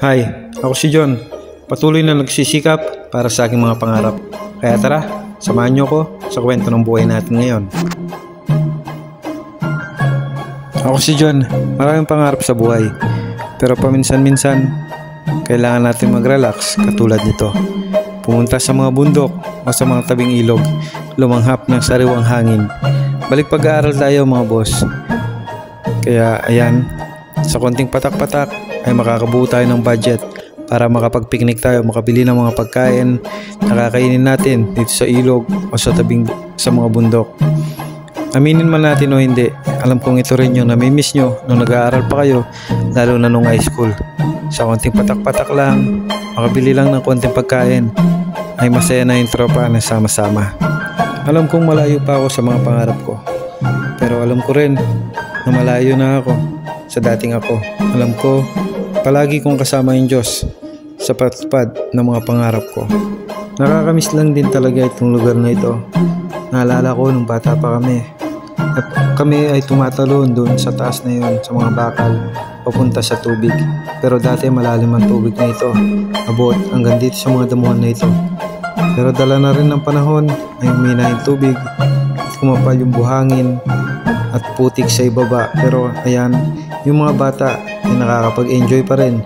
Hi, ako si John. Patuloy na nagsisikap para sa aking mga pangarap. Kaya tara, samahan niyo ko sa kwento ng buhay natin ngayon. Ako si John, maraming pangarap sa buhay. Pero paminsan-minsan, kailangan natin mag-relax katulad nito. Pumunta sa mga bundok o sa mga tabing ilog, lumanghap ng sariwang hangin. Balik pag-aaral tayo mga boss. Kaya ayan, sa konting patak-patak ay makakabuo tayo ng budget para makapag-picnic tayo, makabili ng mga pagkain na kakainin natin dito sa ilog o sa mga bundok. Aminin man natin o hindi, alam kong ito rin yung namimiss nyo nung nag-aaral pa kayo, lalo na nung high school. Sa konting patak-patak lang, makabili lang ng konting pagkain, ay masaya na yung tropa na sama-sama. Alam kong malayo pa ako sa mga pangarap ko, pero alam ko rin na malayo na ako sa dating ako. Alam ko, palagi kong kasama yung Diyos sa patupad ng mga pangarap ko. Nakakamiss lang din talaga itong lugar na ito. Naalala ko nung bata pa kami. At kami ay tumatalon doon sa taas na yun, sa mga bakal, papunta sa tubig. Pero dati malalim ang tubig na ito. Abot hanggang dito sa mga damuhan na ito. Pero dala na rin ng panahon ay humina yung tubig, kumapal yung buhangin at putik sa ibaba. Pero ayan, yung mga bata ay nakakapag-enjoy pa rin.